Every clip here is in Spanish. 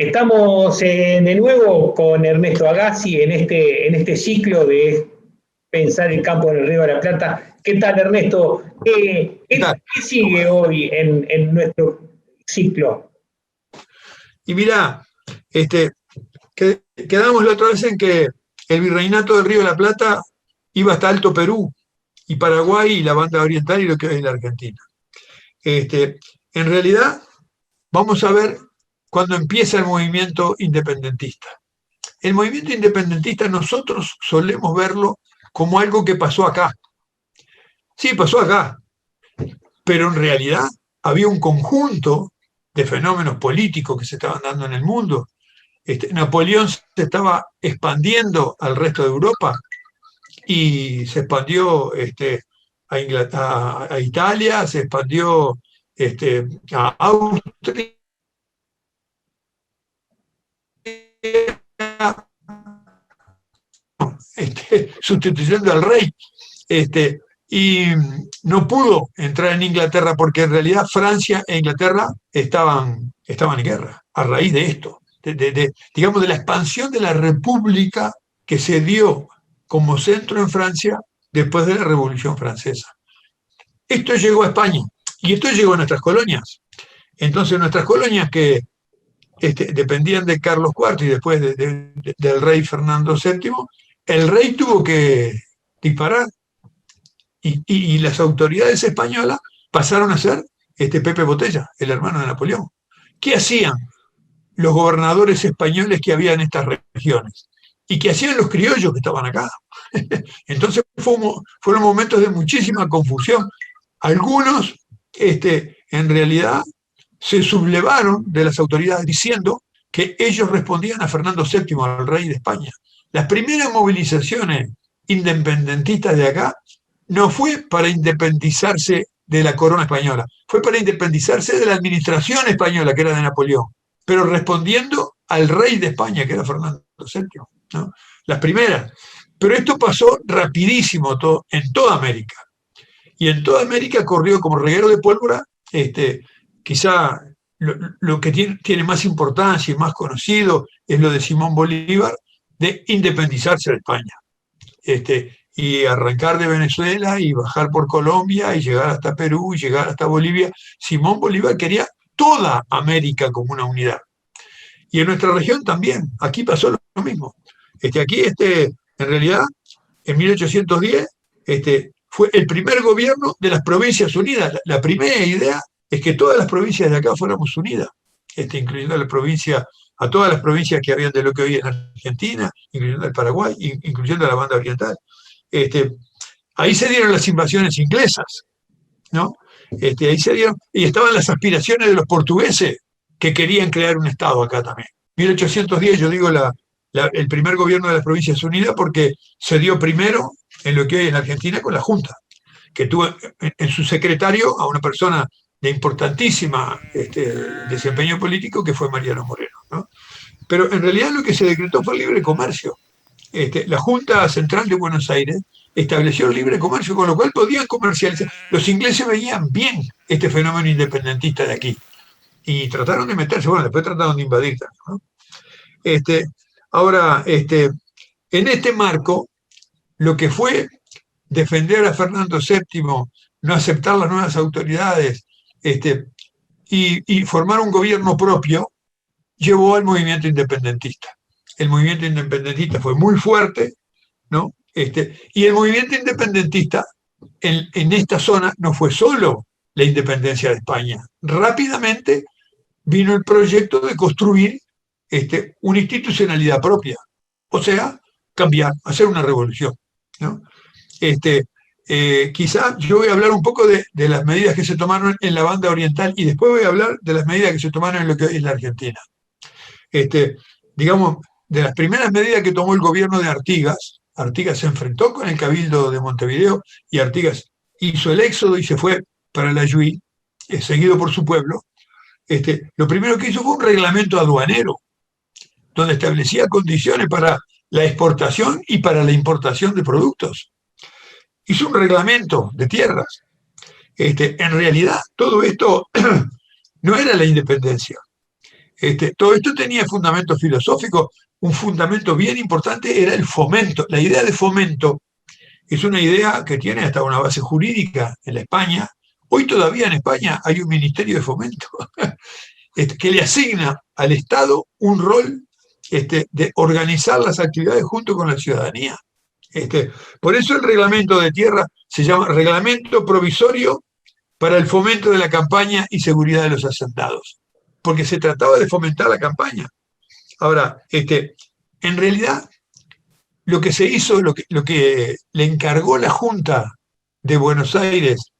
Estamos de nuevo con Ernesto Agassi en este ciclo de pensar el campo en el Río de la Plata. ¿Qué tal, Ernesto? ¿Qué tal? ¿Qué sigue hoy en nuestro ciclo? Y mirá, quedamos la otra vez en que el virreinato del Río de la Plata iba hasta Alto Perú y Paraguay y la banda oriental y lo que hoy es la Argentina. En realidad, vamos a ver cuando empieza el movimiento independentista. El movimiento independentista nosotros solemos verlo como algo que pasó acá. Sí, pasó acá, pero en realidad había un conjunto de fenómenos políticos que se estaban dando en el mundo. Napoleón se estaba expandiendo al resto de Europa y se expandió a Italia, se expandió a Austria, sustituyendo al rey. Y no pudo entrar en Inglaterra porque en realidad Francia e Inglaterra estaban en guerra a raíz de esto, digamos, de la expansión de la república que se dio como centro en Francia después de la Revolución Francesa. Esto llegó a España y esto llegó a nuestras colonias. Entonces nuestras colonias que dependían de Carlos IV y después del rey Fernando VII, el rey tuvo que disparar y las autoridades españolas pasaron a ser Pepe Botella, el hermano de Napoleón. ¿Qué hacían los gobernadores españoles que había en estas regiones? ¿Y qué hacían los criollos que estaban acá? Entonces fueron momentos de muchísima confusión. Algunos, en realidad, se sublevaron de las autoridades diciendo que ellos respondían a Fernando VII, al rey de España. Las primeras movilizaciones independentistas de acá no fue para independizarse de la corona española, fue para independizarse de la administración española, que era de Napoleón, pero respondiendo al rey de España, que era Fernando VII, ¿no? Las primeras. Pero esto pasó rapidísimo en toda América. Y en toda América corrió como reguero de pólvora, quizá lo que tiene más importancia y más conocido es lo de Simón Bolívar, de independizarse de España. Y arrancar de Venezuela y bajar por Colombia y llegar hasta Perú y llegar hasta Bolivia. Simón Bolívar quería toda América como una unidad. Y en nuestra región también, aquí pasó lo mismo. Aquí, en realidad, en 1810, fue el primer gobierno de las Provincias Unidas. La primera idea es que todas las provincias de acá fuéramos unidas, incluyendo a todas las provincias que habían de lo que hoy es Argentina, incluyendo el Paraguay, incluyendo la banda oriental. Ahí se dieron las invasiones inglesas, ¿no? Ahí se dieron, y estaban las aspiraciones de los portugueses que querían crear un Estado acá también. 1810, yo digo el primer gobierno de las Provincias Unidas porque se dio primero en lo que hoy es la Argentina con la Junta, que tuvo en su secretario a una persona de importantísima desempeño político que fue Mariano Moreno, ¿no? Pero en realidad lo que se decretó fue el libre comercio. La Junta Central de Buenos Aires estableció el libre comercio, con lo cual podían comercializar. Los ingleses veían bien este fenómeno independentista de aquí y trataron de meterse, bueno, después trataron de invadir también, ¿no? Ahora, en este marco, lo que fue defender a Fernando VII, no aceptar las nuevas autoridades y formar un gobierno propio, llevó al movimiento independentista. El movimiento independentista fue muy fuerte, ¿no? Y el movimiento independentista en esta zona no fue solo la independencia de España. Rápidamente vino el proyecto de construir una institucionalidad propia, o sea, cambiar, hacer una revolución, ¿no? Quizá yo voy a hablar un poco de las medidas que se tomaron en la banda oriental y después voy a hablar de las medidas que se tomaron en lo que es la Argentina. Digamos, de las primeras medidas que tomó el gobierno de Artigas, Artigas se enfrentó con el Cabildo de Montevideo y Artigas hizo el éxodo y se fue para la Yui, seguido por su pueblo. Lo primero que hizo fue un reglamento aduanero, donde establecía condiciones para la exportación y para la importación de productos. Hizo un reglamento de tierras. En realidad, todo esto no era la independencia. Todo esto tenía fundamento filosófico. Un fundamento bien importante era el fomento. La idea de fomento es una idea que tiene hasta una base jurídica en la España. Hoy todavía en España hay un ministerio de fomento que le asigna al Estado un rol de organizar las actividades junto con la ciudadanía. Por eso el reglamento de tierra se llama Reglamento Provisorio para el Fomento de la Campaña y Seguridad de los Asentados, porque se trataba de fomentar la campaña. Ahora, en realidad, lo que se hizo, lo que le encargó la Junta de Buenos Aires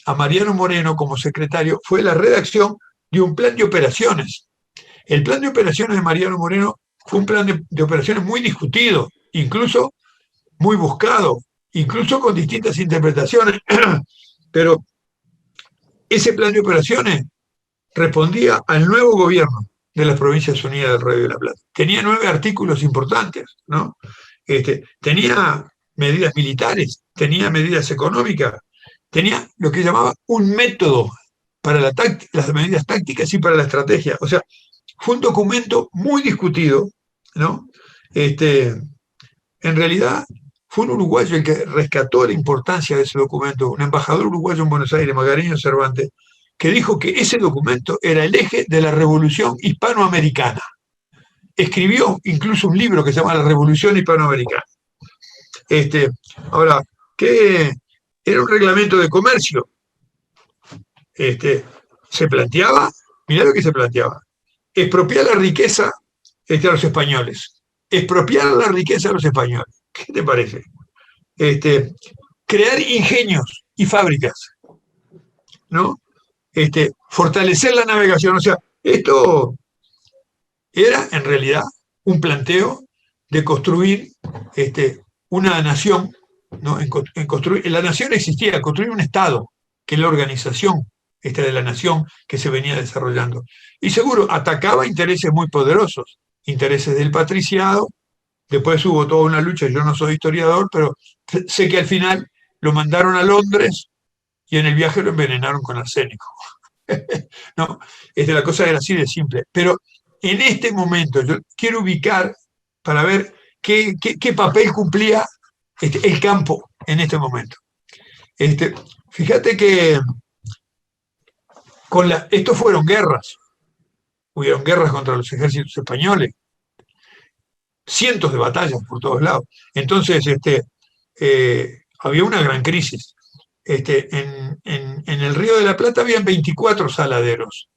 a Mariano Moreno como secretario fue la redacción de un plan de operaciones. El plan de operaciones de Mariano Moreno fue un plan de operaciones muy discutido, incluso muy buscado, incluso con distintas interpretaciones, pero ese plan de operaciones respondía al nuevo gobierno de las Provincias Unidas del Río de la Plata. Tenía 9 artículos importantes, ¿no? Tenía medidas militares, tenía medidas económicas, tenía lo que llamaba un método para las medidas tácticas y para la estrategia. O sea, fue un documento muy discutido, ¿no? En realidad, fue un uruguayo el que rescató la importancia de ese documento, un embajador uruguayo en Buenos Aires, Magariño Cervantes, que dijo que ese documento era el eje de la revolución hispanoamericana. Escribió incluso un libro que se llama La Revolución Hispanoamericana. Ahora, ¿qué era un reglamento de comercio? Se planteaba, mirá lo que se planteaba, expropiar la riqueza a los españoles, expropiar la riqueza a los españoles. ¿Qué te parece? Crear ingenios y fábricas, ¿no? Fortalecer la navegación. O sea, esto era en realidad un planteo de construir una nación, ¿no? La nación existía, construir un Estado, que es la organización de la nación que se venía desarrollando. Y seguro, atacaba intereses muy poderosos, intereses del patriciado. Después hubo toda una lucha, yo no soy historiador, pero sé que al final lo mandaron a Londres y en el viaje lo envenenaron con arsénico. No, la cosa era así de simple. Pero en este momento yo quiero ubicar para ver qué papel cumplía el campo en este momento. Fíjate que estos fueron guerras. Hubieron guerras contra los ejércitos españoles, cientos de batallas por todos lados. Entonces, había una gran crisis. En el Río de la Plata habían 24 saladeros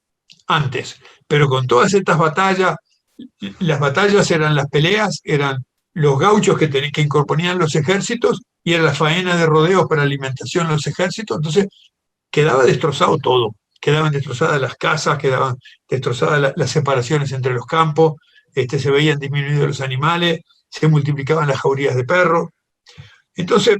antes, pero con todas estas batallas, las batallas eran las peleas, eran los gauchos que incorporaban los ejércitos y era la faena de rodeos para alimentación de los ejércitos. Entonces quedaba destrozado todo, quedaban destrozadas las casas, quedaban destrozadas las separaciones entre los campos, se veían disminuidos los animales, se multiplicaban las jaurías de perros. Entonces,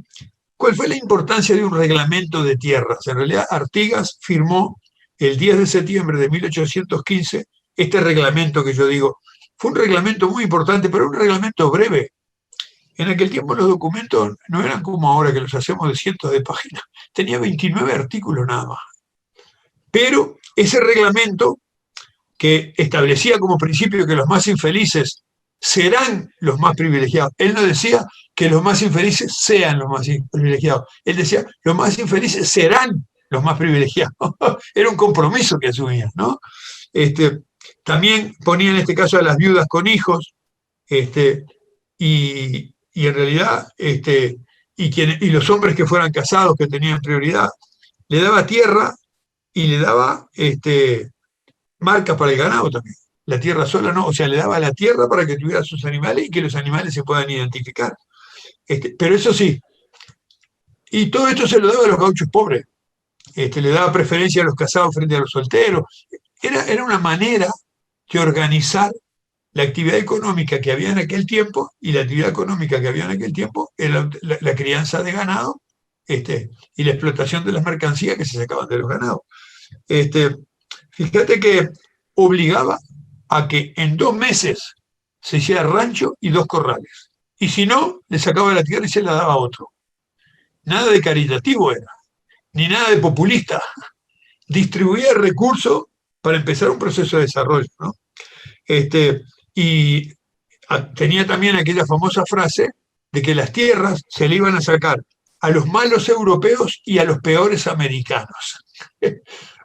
¿cuál fue la importancia de un reglamento de tierras? En realidad, Artigas firmó el 10 de septiembre de 1815 este reglamento que yo digo. Fue un reglamento muy importante, pero un reglamento breve. En aquel tiempo los documentos no eran como ahora que los hacemos de cientos de páginas. Tenía 29 artículos nada más. Pero ese reglamento que establecía como principio que los más infelices serán los más privilegiados. Él no decía que los más infelices sean los más privilegiados. Él decía, los más infelices serán los más privilegiados. Era un compromiso que asumía, ¿no? También ponía en este caso a las viudas con hijos, y en realidad, y los hombres que fueran casados, que tenían prioridad, le daba tierra y le daba marcas para el ganado también. La tierra sola no, o sea, le daba la tierra para que tuviera sus animales y que los animales se puedan identificar. Pero eso sí, y todo esto se lo daba a los gauchos pobres. Le daba preferencia a los casados frente a los solteros. Era una manera de organizar la actividad económica que había en aquel tiempo, y la actividad económica que había en aquel tiempo era la crianza de ganado y la explotación de las mercancías que se sacaban de los ganados. Fíjate que obligaba a que en 2 meses se hiciera rancho y 2 corrales. Y si no, le sacaba la tierra y se la daba a otro. Nada de caritativo era, ni nada de populista. Distribuía el recurso para empezar un proceso de desarrollo, ¿no? Y tenía también aquella famosa frase de que las tierras se le iban a sacar a los malos europeos y a los peores americanos.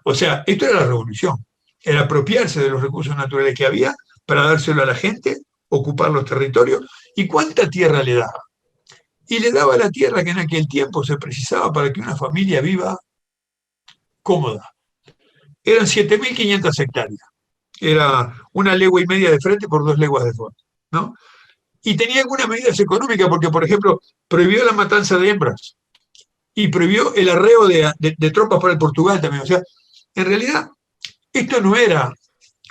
O sea, esto era la revolución, era apropiarse de los recursos naturales que había para dárselo a la gente, ocupar los territorios. ¿Y cuánta tierra le daba? Y le daba la tierra que en aquel tiempo se precisaba para que una familia viva cómoda. Eran 7.500 hectáreas. Era 1,5 legua de frente por 2 leguas de fondo, ¿no? Y tenía algunas medidas económicas, porque, por ejemplo, prohibió la matanza de hembras y prohibió el arreo de tropas para el Portugal también. O sea, en realidad, esto no era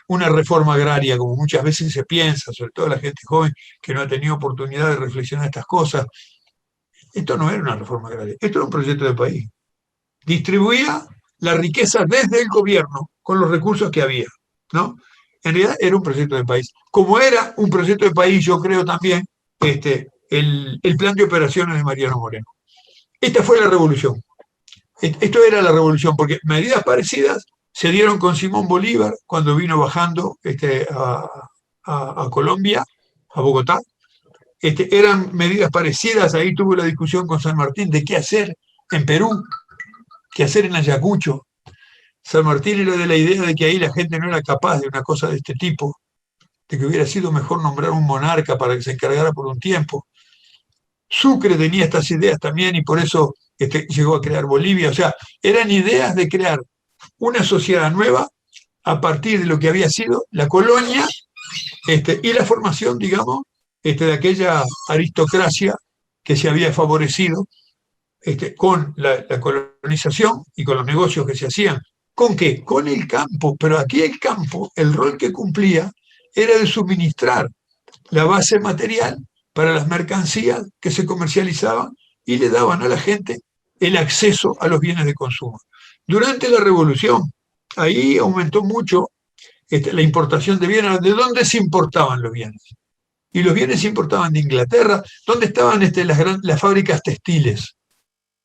una reforma agraria, como muchas veces se piensa, sobre todo la gente joven que no ha tenido oportunidad de reflexionar estas cosas. Esto no era una reforma agraria, esto era un proyecto de país. Distribuía la riqueza desde el gobierno con los recursos que había, ¿no? En realidad era un proyecto de país. Como era un proyecto de país, yo creo también el plan de operaciones de Mariano Moreno. Esta fue la revolución. Esto era la revolución, porque medidas parecidas se dieron con Simón Bolívar cuando vino bajando a Colombia, a Bogotá. Eran medidas parecidas, ahí tuvo la discusión con San Martín de qué hacer en Perú, qué hacer en Ayacucho. San Martín era de la idea de que ahí la gente no era capaz de una cosa de este tipo, de que hubiera sido mejor nombrar un monarca para que se encargara por un tiempo. Sucre tenía estas ideas también y por eso llegó a crear Bolivia. O sea, eran ideas de crear una sociedad nueva a partir de lo que había sido la colonia y la formación, digamos, de aquella aristocracia que se había favorecido con la colonización y con los negocios que se hacían. ¿Con qué? Con el campo. Pero aquí el campo, el rol que cumplía era de suministrar la base material para las mercancías que se comercializaban y le daban a la gente el acceso a los bienes de consumo. Durante la Revolución, ahí aumentó mucho la importación de bienes. ¿De dónde se importaban los bienes? Y los bienes se importaban de Inglaterra. ¿Dónde estaban las fábricas textiles?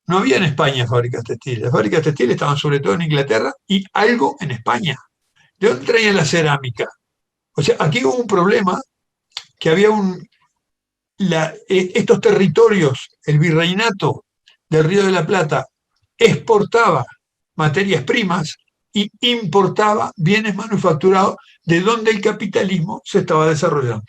No había en España fábricas textiles. Las fábricas textiles estaban sobre todo en Inglaterra y algo en España. ¿De dónde traían la cerámica? O sea, aquí hubo un problema que había estos territorios, el virreinato del Río de la Plata, exportaba materias primas y importaba bienes manufacturados de donde el capitalismo se estaba desarrollando.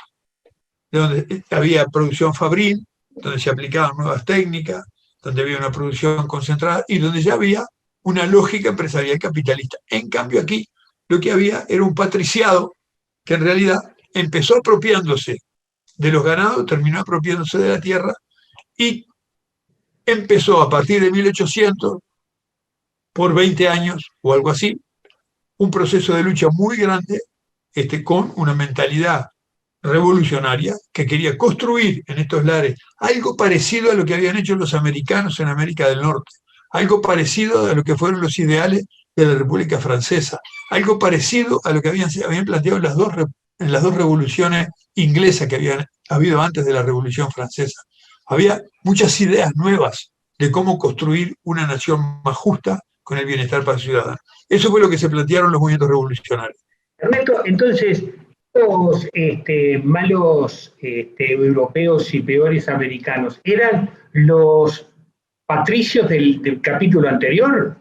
De donde había producción fabril, donde se aplicaban nuevas técnicas, donde había una producción concentrada y donde ya había una lógica empresarial capitalista. En cambio aquí lo que había era un patriciado que en realidad empezó apropiándose de los ganados, terminó apropiándose de la tierra y empezó a partir de 1800, por 20 años o algo así, un proceso de lucha muy grande con una mentalidad revolucionaria que quería construir en estos lares algo parecido a lo que habían hecho los americanos en América del Norte, algo parecido a lo que fueron los ideales de la República Francesa, algo parecido a lo que habían planteado en las dos revoluciones inglesas que habían habido antes de la Revolución Francesa. Había muchas ideas nuevas de cómo construir una nación más justa con el bienestar para el ciudadano. Eso fue lo que se plantearon los movimientos revolucionarios. Ernesto, entonces, los malos europeos y peores americanos, ¿eran los patricios del capítulo anterior?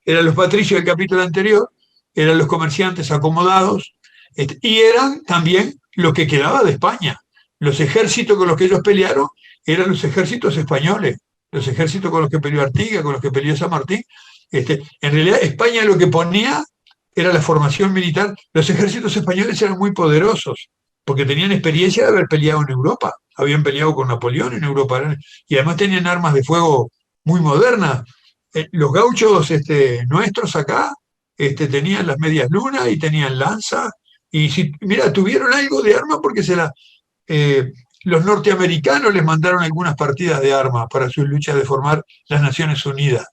Eran los patricios del capítulo anterior, eran los comerciantes acomodados, y eran también lo que quedaba de España. Los ejércitos con los que ellos pelearon eran los ejércitos españoles, los ejércitos con los que peleó Artigas, con los que peleó San Martín. En realidad España lo que ponía era la formación militar. Los ejércitos españoles eran muy poderosos, porque tenían experiencia de haber peleado en Europa, habían peleado con Napoleón en Europa, y además tenían armas de fuego muy modernas. Los gauchos nuestros acá tenían las medias lunas y tenían lanza, y mira, tuvieron algo de arma porque los norteamericanos les mandaron algunas partidas de armas para sus luchas de formar las Naciones Unidas,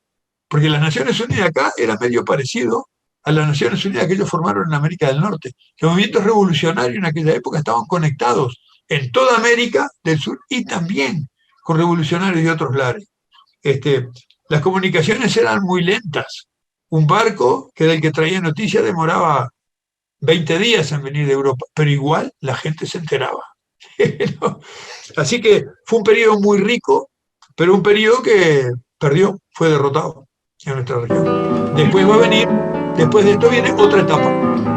porque las Naciones Unidas acá era medio parecido a las Naciones Unidas que ellos formaron en América del Norte. Los movimientos revolucionarios en aquella época estaban conectados en toda América del Sur y también con revolucionarios de otros lares. Las comunicaciones eran muy lentas, un barco que era el que traía noticias demoraba 20 días en venir de Europa, pero igual la gente se enteraba. ¿No? Así que fue un periodo muy rico, pero un periodo que perdió, fue derrotado en nuestra región. Después va a venir, después de esto viene otra etapa.